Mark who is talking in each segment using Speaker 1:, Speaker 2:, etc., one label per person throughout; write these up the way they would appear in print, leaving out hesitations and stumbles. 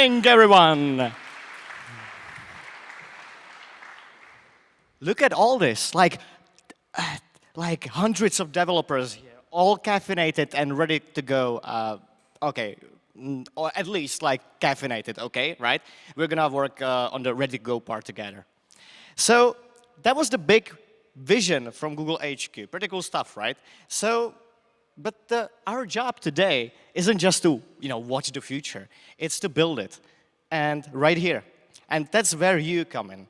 Speaker 1: morning, everyone. Look at all this, like hundreds of developers here, all caffeinated and ready to go. Okay, or at least like caffeinated, okay, right? We're gonna work on the ready to go part together. So that was the big vision from Google HQ. Pretty cool stuff, right? So, but our job today isn't just to watch the future. It's to build it, and right here. And that's where you come in.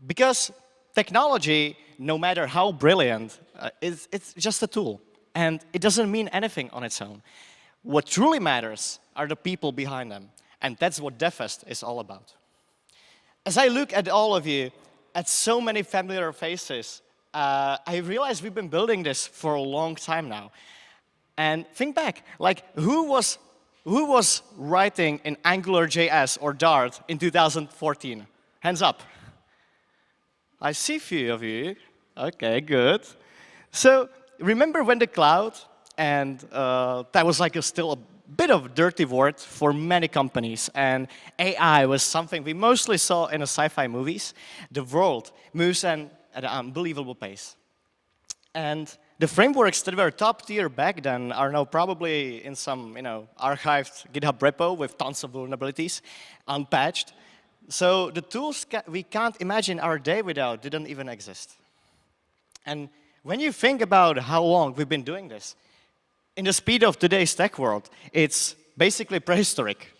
Speaker 1: Because technology, no matter how brilliant, it's just a tool. And it doesn't mean anything on its own. What truly matters are the people behind them. And that's what DevFest is all about. As I look at all of you, at so many familiar faces, I realize we've been building this for a long time now. And think back, like who was writing in AngularJS or Dart in 2014? Hands up. I see a few of you. Okay, good. So remember when the cloud, and that was like still a bit of a dirty word for many companies, and AI was something we mostly saw in the sci-fi movies. The world moves at an unbelievable pace. And the frameworks that were top tier back then are now probably in some archived GitHub repo with tons of vulnerabilities, unpatched. So the tools we can't imagine our day without didn't even exist. And when you think about how long we've been doing this, in the speed of today's tech world, it's basically prehistoric.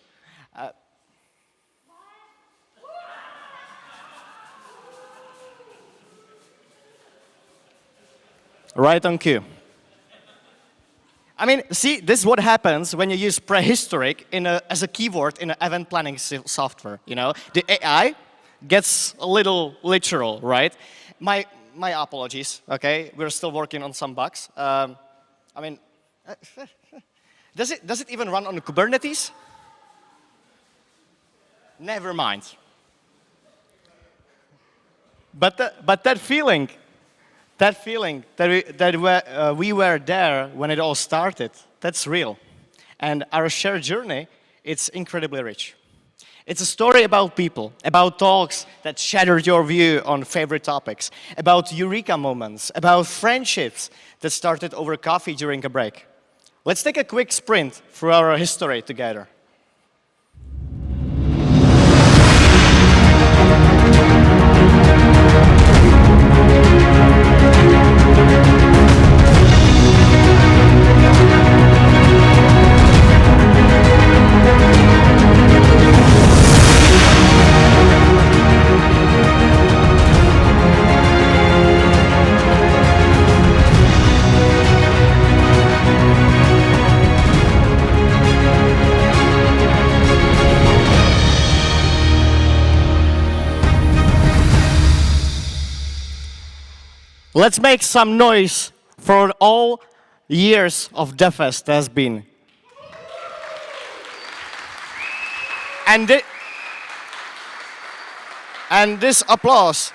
Speaker 1: Right on cue. I mean, see, this is what happens when you use prehistoric as a keyword in an event planning software. The AI gets a little literal, right? My apologies. Okay, we're still working on some bugs. I mean, does it even run on Kubernetes? Never mind. But that feeling that we were there when it all started, that's real. And our shared journey, it's incredibly rich. It's a story about people, about talks that shattered your view on favorite topics, about eureka moments, about friendships that started over coffee during a break. Let's take a quick sprint through our history together. Let's make some noise for all years of DevFest has been. And this applause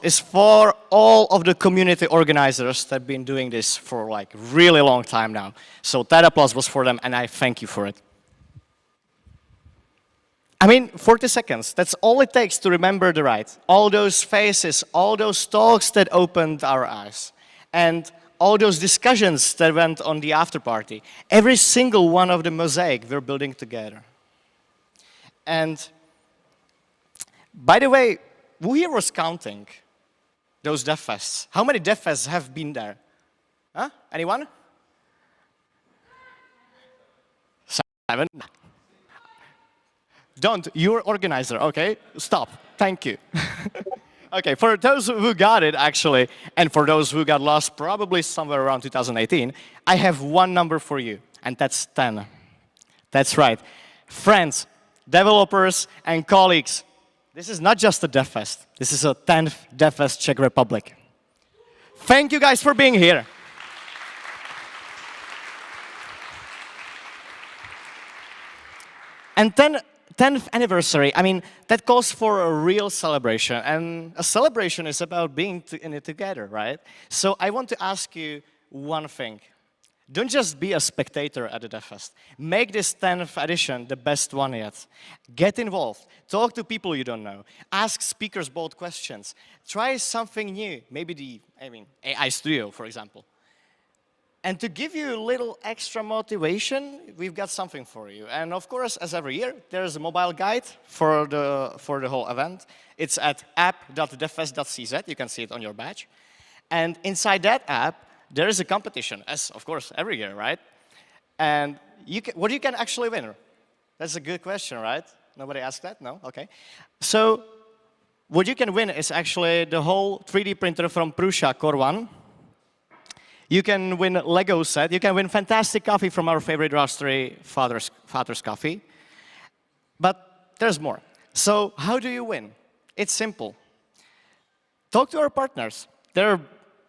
Speaker 1: is for all of the community organizers that have been doing this for like really long time now. So that applause was for them, and I thank you for it. I mean, 40 seconds, that's all it takes to remember the ride. All those faces, all those talks that opened our eyes, and all those discussions that went on the after party. Every single one of the mosaic we're building together. And by the way, who here was counting those DevFests? How many DevFests have been there? Huh? Anyone? 7? Don't, you're organizer, okay? Stop, thank you. Okay, for those who got it, actually, and for those who got lost probably somewhere around 2018, I have one number for you, and that's 10. That's right. Friends, developers, and colleagues, this is not just a DevFest. This is a 10th DevFest Czech Republic. Thank you guys for being here. And 10th anniversary, I mean, that calls for a real celebration. And a celebration is about being in it together, right? So I want to ask you one thing. Don't just be a spectator at the DevFest. Make this 10th edition the best one yet. Get involved. Talk to people you don't know. Ask speakers bold questions. Try something new. Maybe AI Studio, for example. And to give you a little extra motivation, we've got something for you. And of course, as every year, there's a mobile guide for the whole event. It's at app.devfest.cz. You can see it on your badge. And inside that app, there is a competition, as of course every year, right? And what you can actually win? That's a good question, right? Nobody asked that? No? Okay. So what you can win is actually the whole 3D printer from Prusa Core 1. You can win a Lego set. You can win fantastic coffee from our favorite roastery, Father's Coffee. But there's more. So how do you win? It's simple. Talk to our partners. They're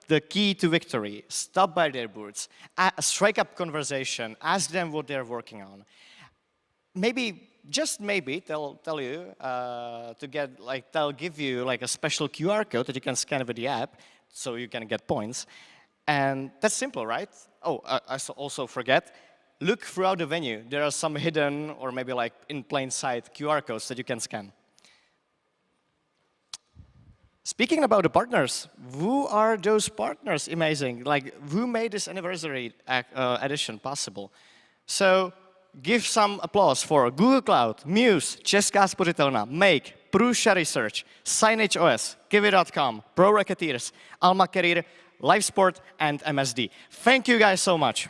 Speaker 1: the key to victory. Stop by their booths, strike up conversation, ask them what they're working on. Maybe, just maybe, they'll tell you they'll give you like a special QR code that you can scan with the app, so you can get points. And that's simple, right? Oh, I also forget. Look throughout the venue. There are some hidden or maybe like in plain sight QR codes that you can scan. Speaking about the partners, who are those partners? Amazing. Like, who made this anniversary edition possible? So, give some applause for Google Cloud, Muse, Česká spořitelna, Make, Prusa Research, Signage OS, Kiwi.com, Pro Racketeers, Alma Career, LiveSport, and MSD. Thank you guys so much.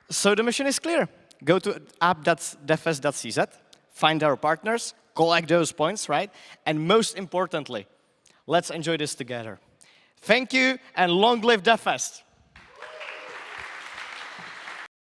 Speaker 1: So the mission is clear. Go to app.devfest.cz, find our partners, collect those points, right? And most importantly, let's enjoy this together. Thank you, and long live DevFest.